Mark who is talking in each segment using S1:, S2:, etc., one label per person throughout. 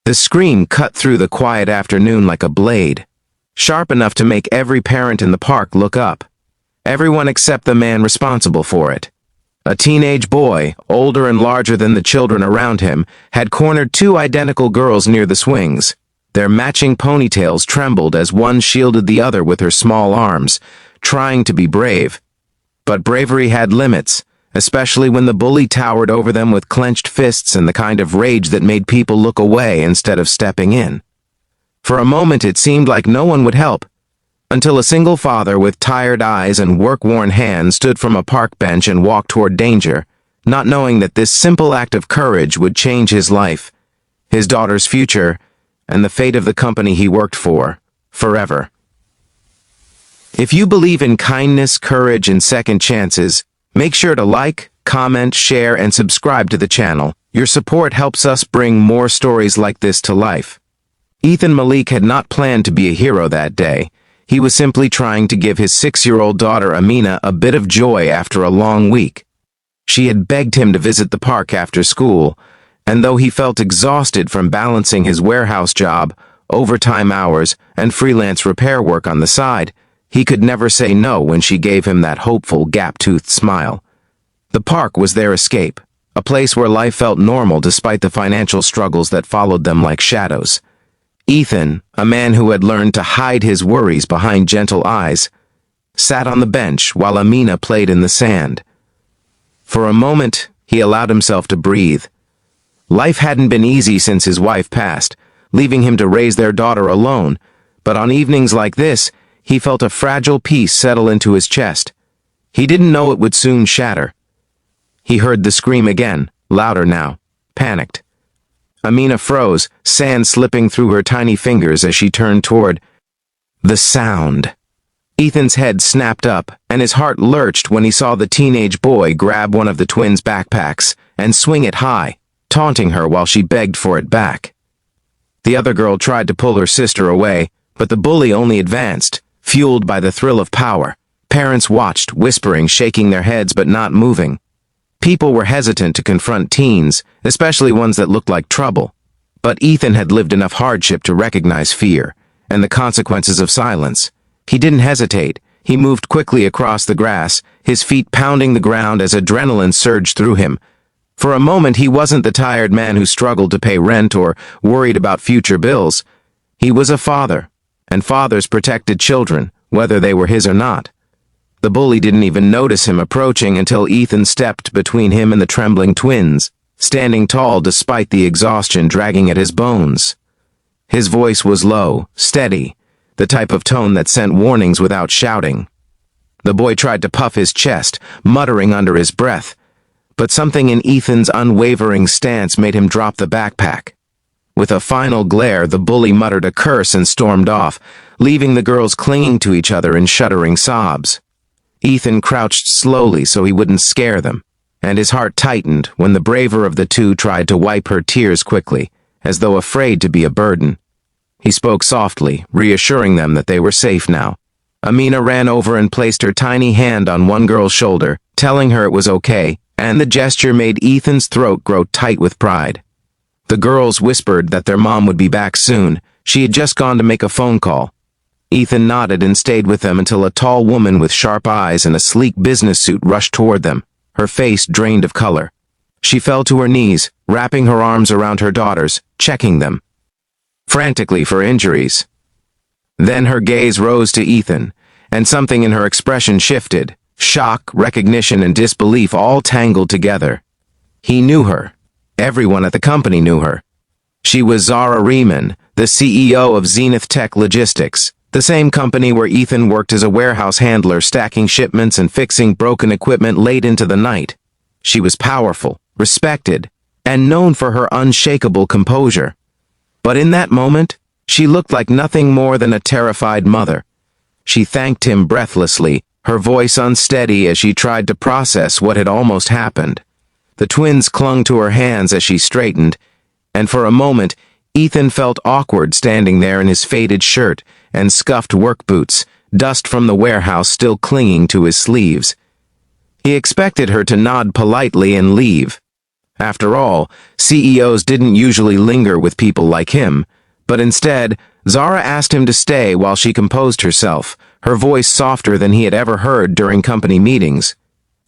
S1: The scream cut through the quiet afternoon like a blade, sharp enough to make every parent in the park look up. Everyone except the man responsible for it. A teenage boy, older and larger than the children around him, had cornered two identical girls near the swings. Their matching ponytails trembled as one shielded the other with her small arms, trying to be brave. But bravery had limits, especially when the bully towered over them with clenched fists and the kind of rage that made people look away instead of stepping in. For a moment it seemed like no one would help, until a single father with tired eyes and work-worn hands stood from a park bench and walked toward danger, not knowing that this simple act of courage would change his life, his daughter's future, and the fate of the company he worked for, forever. If you believe in kindness, courage, and second chances, make sure to like, comment, share, and subscribe to the channel. Your support helps us bring more stories like this to life. Ethan Malik had not planned to be a hero that day. He was simply trying to give his 6-year-old daughter Amina a bit of joy after a long week. She had begged him to visit the park after school, and though he felt exhausted from balancing his warehouse job, overtime hours, and freelance repair work on the side, he could never say no when she gave him that hopeful, gap-toothed smile. The park was their escape, a place where life felt normal despite the financial struggles that followed them like shadows. Ethan, a man who had learned to hide his worries behind gentle eyes, sat on the bench while Amina played in the sand. For a moment, he allowed himself to breathe. Life hadn't been easy since his wife passed, leaving him to raise their daughter alone, but on evenings like this, he felt a fragile peace settle into his chest. He didn't know it would soon shatter. He heard the scream again, louder now, panicked. Amina froze, sand slipping through her tiny fingers as she turned toward the sound. Ethan's head snapped up, and his heart lurched when he saw the teenage boy grab one of the twins' backpacks and swing it high, taunting her while she begged for it back. The other girl tried to pull her sister away, but the bully only advanced, fueled by the thrill of power. Parents watched, whispering, shaking their heads but not moving. People were hesitant to confront teens, especially ones that looked like trouble. But Ethan had lived enough hardship to recognize fear and the consequences of silence. He didn't hesitate. He moved quickly across the grass, his feet pounding the ground as adrenaline surged through him. For a moment, he wasn't the tired man who struggled to pay rent or worried about future bills. He was a father, and fathers protected children, whether they were his or not. The bully didn't even notice him approaching until Ethan stepped between him and the trembling twins, standing tall despite the exhaustion dragging at his bones. His voice was low, steady, the type of tone that sent warnings without shouting. The boy tried to puff his chest, muttering under his breath, but something in Ethan's unwavering stance made him drop the backpack. With a final glare, the bully muttered a curse and stormed off, leaving the girls clinging to each other in shuddering sobs. Ethan crouched slowly so he wouldn't scare them, and his heart tightened when the braver of the two tried to wipe her tears quickly, as though afraid to be a burden. He spoke softly, reassuring them that they were safe now. Amina ran over and placed her tiny hand on one girl's shoulder, telling her it was okay, and the gesture made Ethan's throat grow tight with pride. The girls whispered that their mom would be back soon. She had just gone to make a phone call. Ethan nodded and stayed with them until a tall woman with sharp eyes and a sleek business suit rushed toward them, her face drained of color. She fell to her knees, wrapping her arms around her daughters, checking them frantically for injuries. Then her gaze rose to Ethan, and something in her expression shifted. Shock, recognition, and disbelief all tangled together. He knew her. Everyone at the company knew her. She was Zara Riemann, the CEO of Zenith Tech Logistics, the same company where Ethan worked as a warehouse handler, stacking shipments and fixing broken equipment late into the night. She was powerful, respected, and known for her unshakable composure. But in that moment, she looked like nothing more than a terrified mother. She thanked him breathlessly, her voice unsteady as she tried to process what had almost happened. The twins clung to her hands as she straightened, and for a moment, Ethan felt awkward standing there in his faded shirt and scuffed work boots, dust from the warehouse still clinging to his sleeves. He expected her to nod politely and leave. After all, CEOs didn't usually linger with people like him, but instead, Zara asked him to stay while she composed herself, her voice softer than he had ever heard during company meetings.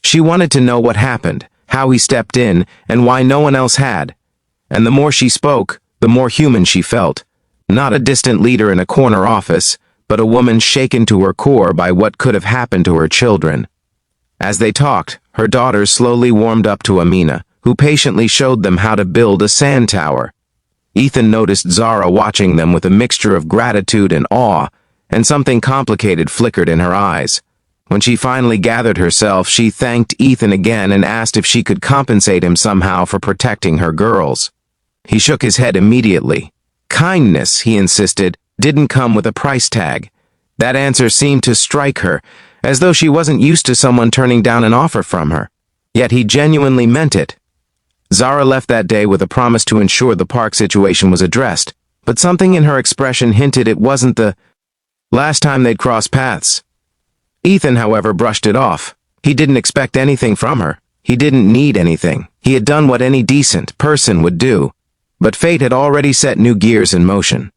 S1: She wanted to know what happened, how he stepped in, and why no one else had. And the more she spoke, the more human she felt. Not a distant leader in a corner office, but a woman shaken to her core by what could have happened to her children. As they talked, her daughters slowly warmed up to Amina, who patiently showed them how to build a sand tower. Ethan noticed Zara watching them with a mixture of gratitude and awe, and something complicated flickered in her eyes. When she finally gathered herself, she thanked Ethan again and asked if she could compensate him somehow for protecting her girls. He shook his head immediately. Kindness, he insisted, didn't come with a price tag. That answer seemed to strike her, as though she wasn't used to someone turning down an offer from her. Yet he genuinely meant it. Zara left that day with a promise to ensure the park situation was addressed, but something in her expression hinted it wasn't the last time they'd cross paths. Ethan, however, brushed it off. He didn't expect anything from her. He didn't need anything. He had done what any decent person would do. But fate had already set new gears in motion.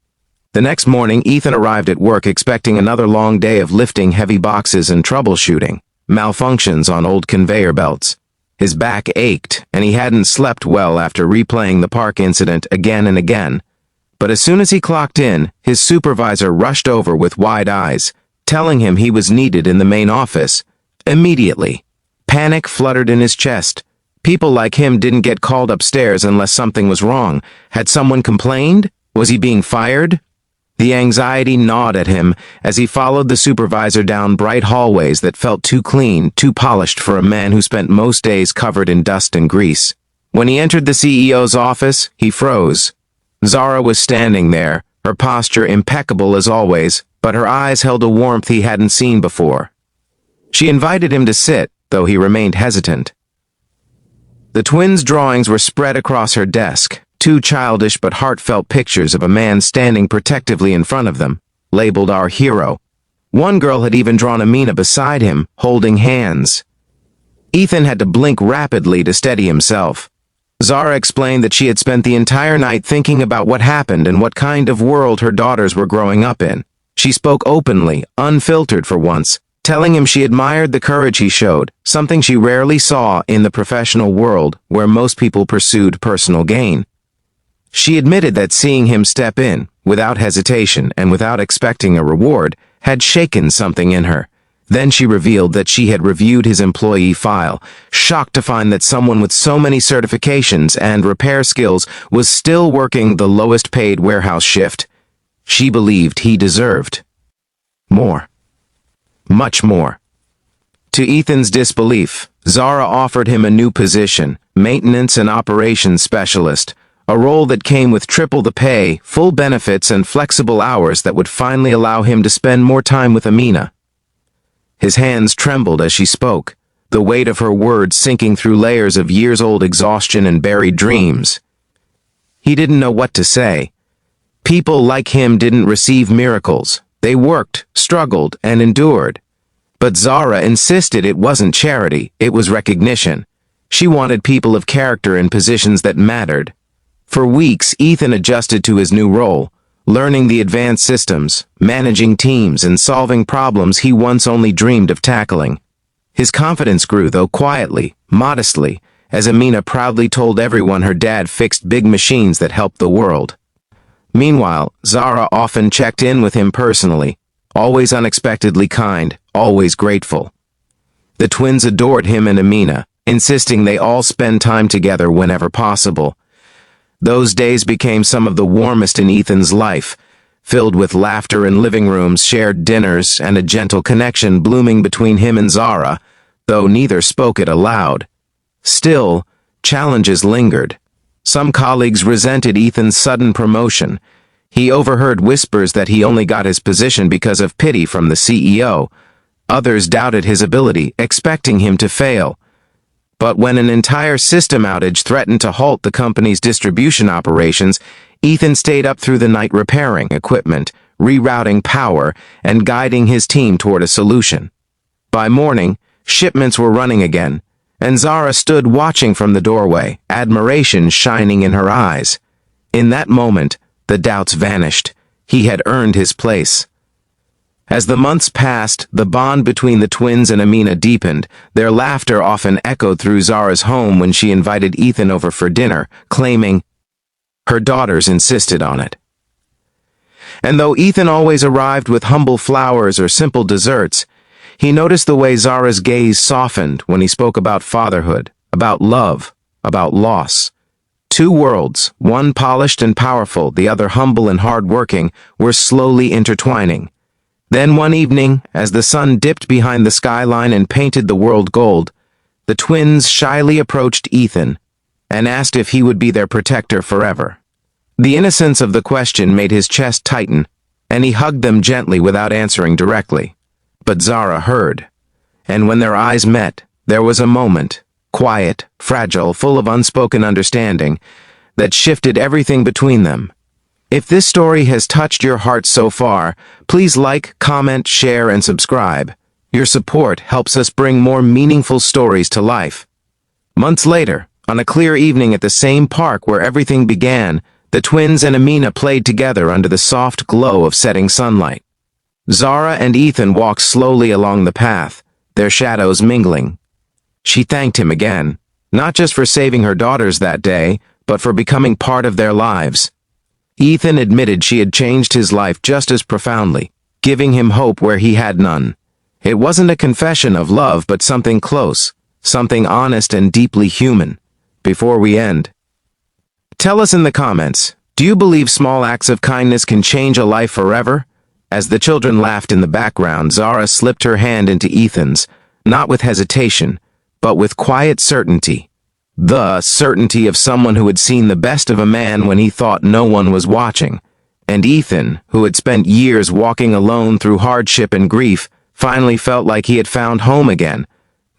S1: The next morning, Ethan arrived at work expecting another long day of lifting heavy boxes and troubleshooting malfunctions on old conveyor belts. His back ached, and he hadn't slept well after replaying the park incident again and again. But as soon as he clocked in, his supervisor rushed over with wide eyes, telling him he was needed in the main office. Immediately. Panic fluttered in his chest. People like him didn't get called upstairs unless something was wrong. Had someone complained? Was he being fired? The anxiety gnawed at him as he followed the supervisor down bright hallways that felt too clean, too polished for a man who spent most days covered in dust and grease. When he entered the CEO's office, he froze. Zara was standing there, her posture impeccable as always, but her eyes held a warmth he hadn't seen before. She invited him to sit, though he remained hesitant. The twins' drawings were spread across her desk, two childish but heartfelt pictures of a man standing protectively in front of them, labeled Our Hero. One girl had even drawn Amina beside him, holding hands. Ethan had to blink rapidly to steady himself. Zara explained that she had spent the entire night thinking about what happened and what kind of world her daughters were growing up in. She spoke openly, unfiltered for once, telling him she admired the courage he showed, something she rarely saw in the professional world where most people pursued personal gain. She admitted that seeing him step in, without hesitation and without expecting a reward, had shaken something in her. Then she revealed that she had reviewed his employee file, shocked to find that someone with so many certifications and repair skills was still working the lowest-paid warehouse shift. She believed he deserved more. Much more. To Ethan's disbelief, Zara offered him a new position, maintenance and operations specialist, a role that came with triple the pay, full benefits, and flexible hours that would finally allow him to spend more time with Amina. His hands trembled as she spoke, the weight of her words sinking through layers of years-old exhaustion and buried dreams. He didn't know what to say. People like him didn't receive miracles. They worked, struggled, and endured. But Zara insisted it wasn't charity, it was recognition. She wanted people of character in positions that mattered. For weeks, Ethan adjusted to his new role, learning the advanced systems, managing teams, and solving problems he once only dreamed of tackling. His confidence grew, though quietly, modestly, as Amina proudly told everyone her dad fixed big machines that helped the world. Meanwhile, Zara often checked in with him personally, always unexpectedly kind, always grateful. The twins adored him and Amina, insisting they all spend time together whenever possible. Those days became some of the warmest in Ethan's life, filled with laughter in living rooms, shared dinners, and a gentle connection blooming between him and Zara, though neither spoke it aloud. Still, challenges lingered. Some colleagues resented Ethan's sudden promotion. He overheard whispers that he only got his position because of pity from the CEO. Others doubted his ability, expecting him to fail. But when an entire system outage threatened to halt the company's distribution operations, Ethan stayed up through the night repairing equipment, rerouting power, and guiding his team toward a solution. By morning, shipments were running again, and Zara stood watching from the doorway, admiration shining in her eyes. In that moment, the doubts vanished. He had earned his place. As the months passed, the bond between the twins and Amina deepened. Their laughter often echoed through Zara's home when she invited Ethan over for dinner, claiming her daughters insisted on it. And though Ethan always arrived with humble flowers or simple desserts, he noticed the way Zara's gaze softened when he spoke about fatherhood, about love, about loss. Two worlds, one polished and powerful, the other humble and hard-working, were slowly intertwining. Then one evening, as the sun dipped behind the skyline and painted the world gold, the twins shyly approached Ethan and asked if he would be their protector forever. The innocence of the question made his chest tighten, and he hugged them gently without answering directly. But Zara heard, and when their eyes met, there was a moment, quiet, fragile, full of unspoken understanding, that shifted everything between them. If this story has touched your heart so far, please like, comment, share, and subscribe. Your support helps us bring more meaningful stories to life. Months later, on a clear evening at the same park where everything began, the twins and Amina played together under the soft glow of setting sunlight. Zara and Ethan walked slowly along the path, their shadows mingling. She thanked him again, not just for saving her daughters that day, but for becoming part of their lives. Ethan admitted she had changed his life just as profoundly, giving him hope where he had none. It wasn't a confession of love, but something close, something honest and deeply human. Before we end, tell us in the comments, do you believe small acts of kindness can change a life forever? As the children laughed in the background, Zara slipped her hand into Ethan's, not with hesitation, but with quiet certainty. The certainty of someone who had seen the best of a man when he thought no one was watching. And Ethan, who had spent years walking alone through hardship and grief, finally felt like he had found home again.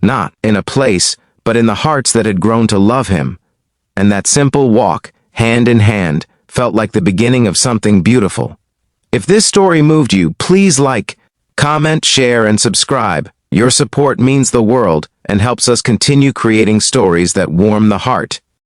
S1: Not in a place, but in the hearts that had grown to love him. And that simple walk, hand in hand, felt like the beginning of something beautiful. If this story moved you, please like, comment, share, and subscribe. Your support means the world and helps us continue creating stories that warm the heart.